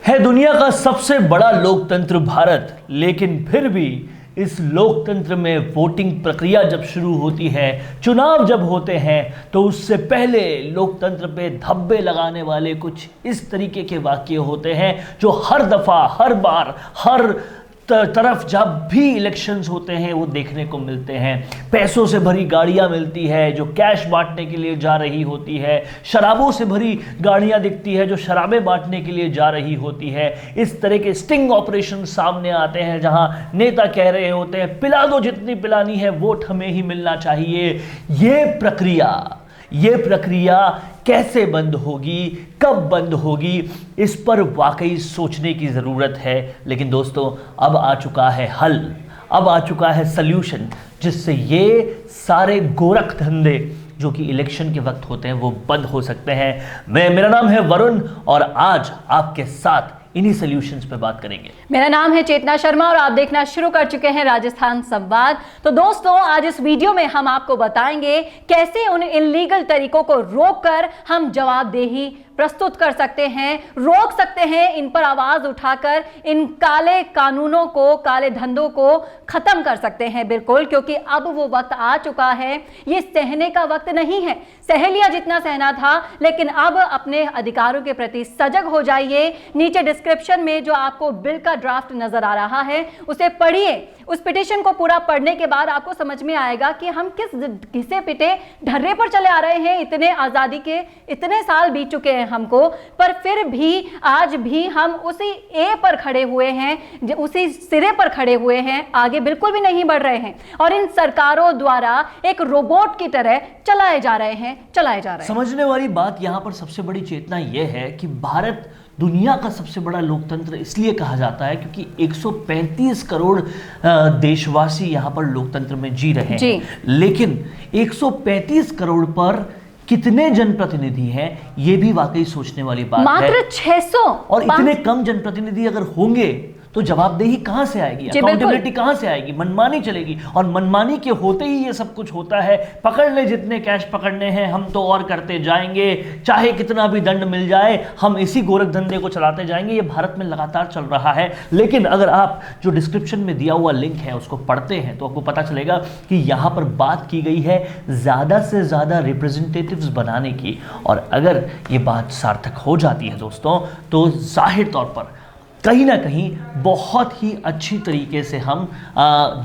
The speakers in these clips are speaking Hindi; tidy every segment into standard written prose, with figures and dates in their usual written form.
है दुनिया का सबसे बड़ा लोकतंत्र भारत, लेकिन फिर भी इस लोकतंत्र में वोटिंग प्रक्रिया जब शुरू होती है, चुनाव जब होते हैं, तो उससे पहले लोकतंत्र पे धब्बे लगाने वाले कुछ इस तरीके के वाक्य होते हैं जो हर दफा, हर बार, हर तरफ जब भी इलेक्शंस होते हैं वो देखने को मिलते हैं। पैसों से भरी गाड़ियां मिलती है जो कैश बांटने के लिए जा रही होती है, शराबों से भरी गाड़ियां दिखती है जो शराबें बांटने के लिए जा रही होती है। इस तरह के स्टिंग ऑपरेशन सामने आते हैं जहां नेता कह रहे होते हैं पिला दो जितनी पिलानी है, वोट हमें ही मिलना चाहिए। ये प्रक्रिया कैसे बंद होगी, कब बंद होगी, इस पर वाकई सोचने की ज़रूरत है। लेकिन दोस्तों, अब आ चुका है हल, अब आ चुका है सल्यूशन, जिससे ये सारे गोरख धंधे जो कि इलेक्शन के वक्त होते हैं वो बंद हो सकते हैं। मेरा नाम है वरुण और आज आपके साथ इन्हीं सॉल्यूशंस पे बात करेंगे। मेरा नाम है चेतना शर्मा और आप देखना शुरू कर चुके हैं राजस्थान संवाद। तो दोस्तों, आज इस वीडियो में हम आपको बताएंगे कैसे उन इलीगल तरीकों को रोककर हम जवाबदेही प्रस्तुत कर सकते हैं, रोक सकते हैं, इन पर आवाज उठाकर इन काले कानूनों को, काले धंधों को खत्म कर सकते हैं। बिल्कुल, क्योंकि अब वो वक्त आ चुका है, ये सहने का वक्त नहीं है। सह लिया जितना सहना था, लेकिन अब अपने अधिकारों के प्रति सजग हो जाइए। नीचे डिस्क्रिप्शन में जो आपको बिल का ड्राफ्ट नजर आ रहा है उसे पढ़िए। उस पिटीशन को पूरा पढ़ने के बाद आपको समझ में आएगा कि हम किस घिसे पिटे ढर्रे पर चले आ रहे हैं। इतने आजादी के इतने साल बीत चुके हैं हमको, पर फिर भी आज भी हम उसी ए पर खड़े हुए हैं, उसी सिरे पर खड़े हुए हैं, आगे बिल्कुल भी नहीं बढ़ रहे हैं और इन सरकारों द्वारा एक रोबोट की तरह चलाए जा रहे हैं। समझने वाली बात यहां पर सबसे बड़ी चेतना यह है कि भारत दुनिया का सबसे बड़ा लोकतंत्र इसलिए कहा जाता है क्योंकि 135 करोड़ देशवासी यहां पर लोकतंत्र में जी रहे हैं। लेकिन 135 करोड़ पर कितने जनप्रतिनिधि हैं, ये भी वाकई सोचने वाली बात है। मात्र 600। और इतने कम जनप्रतिनिधि अगर होंगे तो जवाबदेही कहां से आएगी, अकाउंटेबिलिटी कहां से आएगी, मनमानी चलेगी। और मनमानी के होते ही ये सब कुछ होता है। पकड़ ले जितने कैश पकड़ने हैं, हम तो और करते जाएंगे, चाहे कितना भी दंड मिल जाए, हम इसी गोरख धंधे को चलाते जाएंगे। ये भारत में लगातार चल रहा है। लेकिन अगर आप जो डिस्क्रिप्शन में दिया हुआ लिंक है उसको पढ़ते हैं तो आपको पता चलेगा कि यहां पर बात की गई है ज्यादा से ज्यादा रिप्रेजेंटेटिव्स बनाने की। और अगर ये बात सार्थक हो जाती है दोस्तों, तो जाहिर तौर पर कहीं ना कहीं बहुत ही अच्छी तरीके से हम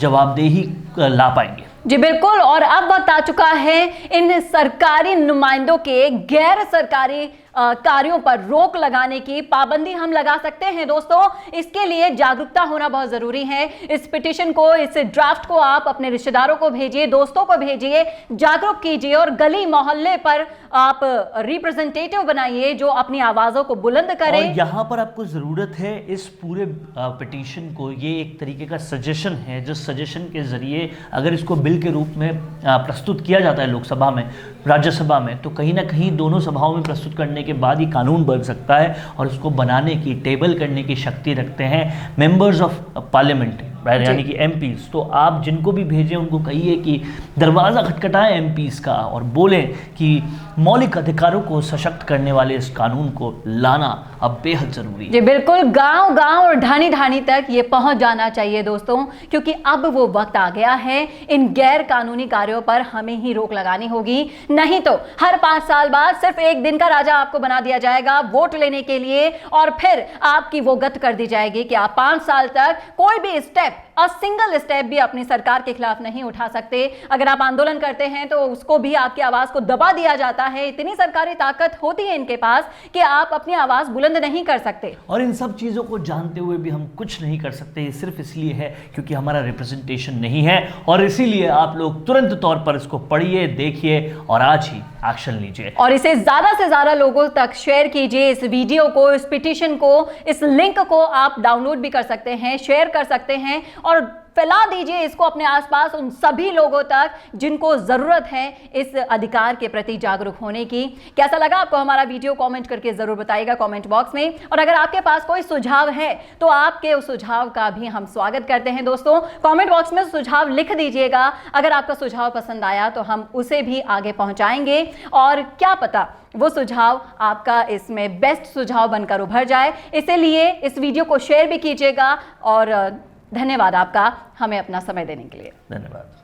जवाबदेही ला पाएंगे। जी बिल्कुल। और अब वक्त आ चुका है इन सरकारी नुमाइंदों के गैर सरकारी कार्यों पर रोक लगाने की। पाबंदी हम लगा सकते हैं दोस्तों। इसके लिए जागरूकता होना बहुत जरूरी है। इस पिटीशन को, इस ड्राफ्ट को आप अपने रिश्तेदारों को भेजिए, दोस्तों को भेजिए, जागरूक कीजिए और गली मोहल्ले पर आप रिप्रेजेंटेटिव बनाइए जो अपनी आवाजों को बुलंद करें। और यहां पर आपको जरूरत है इस पूरे पिटीशन को, ये एक तरीके का सजेशन है, जिस सजेशन के जरिए अगर इसको बिल के रूप में प्रस्तुत किया जाता है लोकसभा में, राज्यसभा में, तो कहीं ना कहीं दोनों सभाओं में प्रस्तुत करने के बाद ही कानून बन सकता है। और उसको बनाने की, टेबल करने की शक्ति रखते हैं मेंबर्स ऑफ पार्लियामेंट, यानी कि एमपीज। तो आप जिनको भी भेजें उनको कहिए कि दरवाज़ा खटखटाएं एमपीज का और बोलें कि मौलिक अधिकारों को सशक्त करने वाले इस कानून को लाना अब बेहद जरूरी है। जी बिल्कुल। गांव गांव और ढानी ढानी तक ये पहुंच जाना चाहिए दोस्तों, क्योंकि अब वो वक्त आ गया है। इन गैर कानूनी कार्यों पर हमें ही रोक लगानी होगी, नहीं तो हर 5 साल बाद सिर्फ एक दिन का राजा आपको बना दिया जाएगा वोट लेने के लिए, और फिर आपकी वो गत कर दी जाएगी कि आप 5 साल तक कोई भी स्टेप, सिंगल स्टेप भी अपनी सरकार के खिलाफ नहीं उठा सकते। अगर आप आंदोलन करते हैं तो उसको भी आपकी आवाज को दबा दिया जाता है। इतनी सरकारी ताकत होती है इनके पास कि आप अपनी आवाज बुलंद नहीं कर सकते। और इन सब चीजों को जानते हुए भी हम कुछ नहीं कर सकते। ये सिर्फ इसलिए है क्योंकि हमारा रिप्रेजेंटेशन नहीं है। और इसीलिए आप लोग तुरंत तौर पर इसको पढ़िए, देखिए और आज ही एक्शन लीजिए और इसे ज्यादा से ज्यादा लोगों तक शेयर कीजिए। इस वीडियो को, इस पिटीशन को, इस लिंक को आप डाउनलोड भी कर सकते हैं, शेयर कर सकते हैं और फैला दीजिए इसको अपने आसपास उन सभी लोगों तक जिनको जरूरत है इस अधिकार के प्रति जागरूक होने की। कैसा लगा आपको हमारा वीडियो, कमेंट करके जरूर बताइएगा कमेंट बॉक्स में। और अगर आपके पास कोई सुझाव है तो आपके उस सुझाव का भी हम स्वागत करते हैं दोस्तों। कमेंट बॉक्स में सुझाव लिख दीजिएगा। अगर आपका सुझाव पसंद आया तो हम उसे भी आगे पहुंचाएंगे और क्या पता वो सुझाव आपका इसमें बेस्ट सुझाव बनकर उभर जाए। इसीलिए इस वीडियो को शेयर भी कीजिएगा और धन्यवाद आपका हमें अपना समय देने के लिए। धन्यवाद।